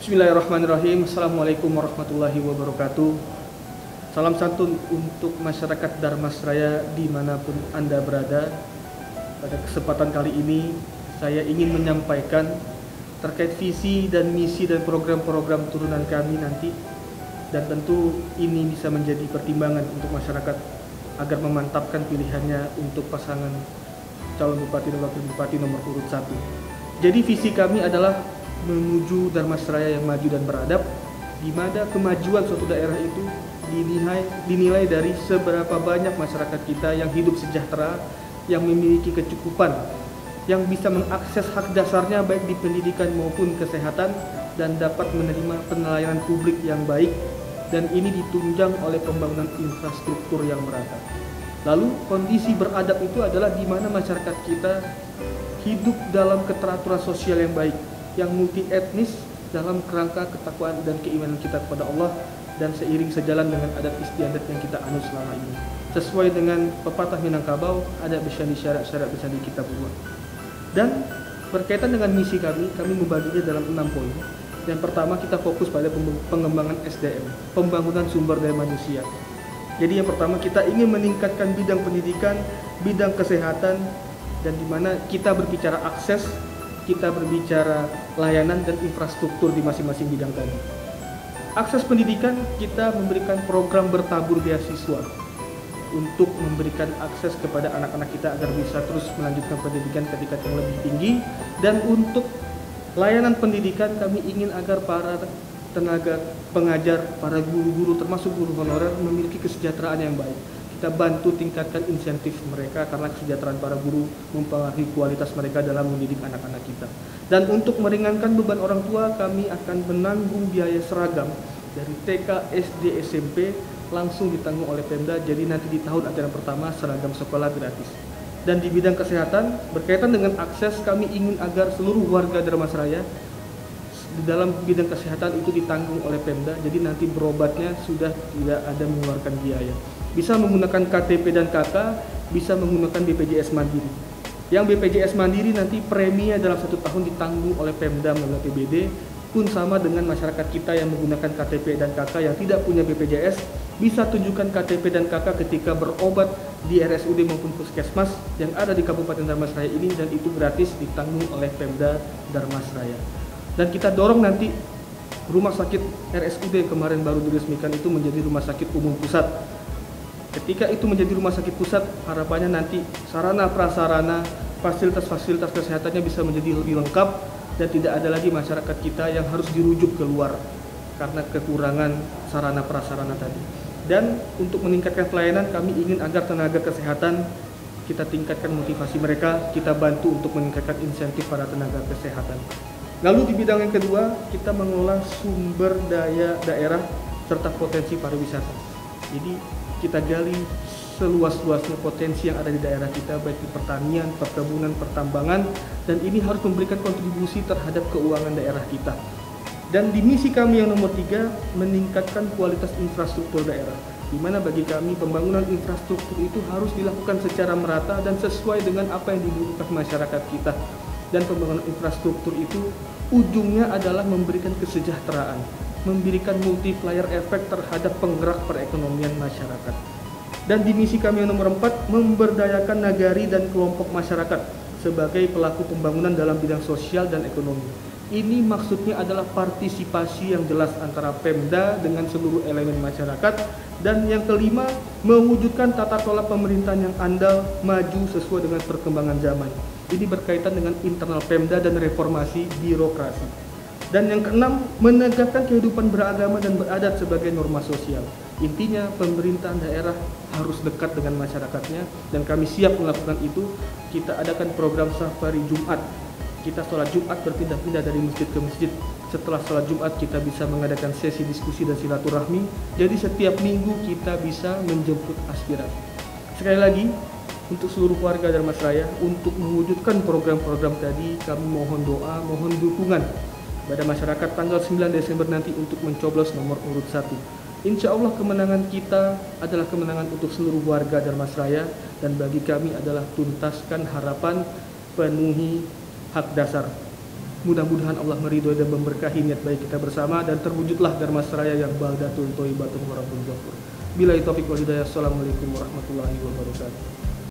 Bismillahirrahmanirrahim. Assalamualaikum warahmatullahi wabarakatuh. Salam santun untuk masyarakat Darmasraya dimanapun Anda berada. Pada kesempatan kali ini saya ingin menyampaikan terkait visi dan misi dan program-program turunan kami nanti. Dan tentu ini bisa menjadi pertimbangan untuk masyarakat agar memantapkan pilihannya untuk pasangan calon bupati dan wakil bupati nomor urut 1. Jadi visi kami adalah menuju Darmasraya yang maju dan beradab, di mana kemajuan suatu daerah itu dinilai dari seberapa banyak masyarakat kita yang hidup sejahtera, yang memiliki kecukupan, yang bisa mengakses hak dasarnya baik di pendidikan maupun kesehatan, dan dapat menerima pelayanan publik yang baik, dan ini ditunjang oleh pembangunan infrastruktur yang merata. Lalu kondisi beradab itu adalah di mana masyarakat kita hidup dalam keteraturan sosial yang baik, yang multi etnis dalam kerangka ketakwaan dan keimanan kita kepada Allah, dan seiring sejalan dengan adat istiadat yang kita anut selama ini. Sesuai dengan pepatah Minangkabau, ada besyani syarat-syarat besyani kita buat. Dan berkaitan dengan misi kami membaginya dalam 6 poin. Yang pertama, kita fokus pada pengembangan SDM, pembangunan sumber daya manusia. Jadi yang pertama, kita ingin meningkatkan bidang pendidikan, bidang kesehatan, dan di mana kita berbicara akses, kita berbicara layanan dan infrastruktur di masing-masing bidang tadi. Akses pendidikan, kita memberikan program bertabur beasiswa untuk memberikan akses kepada anak-anak kita agar bisa terus melanjutkan pendidikan ke tingkat yang lebih tinggi. Dan untuk layanan pendidikan, kami ingin agar para tenaga pengajar, para guru-guru termasuk guru honorer memiliki kesejahteraan yang baik. Kita bantu tingkatkan insentif mereka karena kesejahteraan para guru mempengaruhi kualitas mereka dalam mendidik anak-anak kita. Dan untuk meringankan beban orang tua, kami akan menanggung biaya seragam dari TK, SD, SMP langsung ditanggung oleh Pemda. Jadi nanti di tahun ajaran pertama seragam sekolah gratis. Dan di bidang kesehatan, berkaitan dengan akses, kami ingin agar seluruh warga Darmasraya di dalam bidang kesehatan itu ditanggung oleh Pemda. Jadi nanti berobatnya sudah tidak ada mengeluarkan biaya. Bisa menggunakan KTP dan KK, bisa menggunakan BPJS Mandiri. Yang BPJS Mandiri nanti preminya dalam 1 tahun ditanggung oleh Pemda melalui APBD, pun sama dengan masyarakat kita yang menggunakan KTP dan KK yang tidak punya BPJS, bisa tunjukkan KTP dan KK ketika berobat di RSUD maupun Puskesmas yang ada di Kabupaten Darmasraya ini, dan itu gratis ditanggung oleh Pemda Darmasraya. Dan kita dorong nanti rumah sakit RSUD yang kemarin baru diresmikan itu menjadi rumah sakit umum pusat. Ketika itu menjadi rumah sakit pusat, harapannya nanti sarana prasarana, fasilitas-fasilitas kesehatannya bisa menjadi lebih lengkap dan tidak ada lagi masyarakat kita yang harus dirujuk keluar karena kekurangan sarana prasarana tadi. Dan untuk meningkatkan pelayanan, kami ingin agar tenaga kesehatan kita tingkatkan motivasi mereka, kita bantu untuk meningkatkan insentif para tenaga kesehatan. Lalu di bidang yang kedua, kita mengelola sumber daya daerah serta potensi pariwisata. Jadi kita gali seluas-luasnya potensi yang ada di daerah kita, baik di pertanian, perkebunan, pertambangan, dan ini harus memberikan kontribusi terhadap keuangan daerah kita. Dan di misi kami yang nomor 3, meningkatkan kualitas infrastruktur daerah, di mana bagi kami pembangunan infrastruktur itu harus dilakukan secara merata dan sesuai dengan apa yang dibutuhkan masyarakat kita. Dan pembangunan infrastruktur itu ujungnya adalah memberikan kesejahteraan, memberikan multiplier efek terhadap penggerak perekonomian masyarakat. Dan di misi kami yang nomor 4, memberdayakan nagari dan kelompok masyarakat sebagai pelaku pembangunan dalam bidang sosial dan ekonomi. Ini maksudnya adalah partisipasi yang jelas antara Pemda dengan seluruh elemen masyarakat. Dan yang kelima, mewujudkan tata kelola pemerintahan yang andal, maju sesuai dengan perkembangan zaman. Ini berkaitan dengan internal Pemda dan reformasi birokrasi. Dan yang keenam, menegakkan kehidupan beragama dan beradat sebagai norma sosial. Intinya, pemerintahan daerah harus dekat dengan masyarakatnya, dan kami siap melakukan itu. Kita adakan program safari Jumat. Kita sholat Jumat berpindah-pindah dari masjid ke masjid. Setelah sholat Jumat, kita bisa mengadakan sesi diskusi dan silaturahmi. Jadi setiap minggu kita bisa menjemput aspirasi. Sekali lagi, untuk seluruh warga Darmasraya, untuk mewujudkan program-program tadi, kami mohon doa, mohon dukungan pada masyarakat tanggal 9 Desember nanti untuk mencoblos nomor urut 1. Insya Allah kemenangan kita adalah kemenangan untuk seluruh warga Darmasraya, dan bagi kami adalah tuntaskan harapan, penuhi hak dasar. Mudah-mudahan Allah meridhoi dan memberkahi niat baik kita bersama dan terwujudlah Dharma Seraya yang baldatun thayyibatun wa rabbun ghafur. Billahi taufiq wal hidayah. Assalamualaikum warahmatullahi wabarakatuh.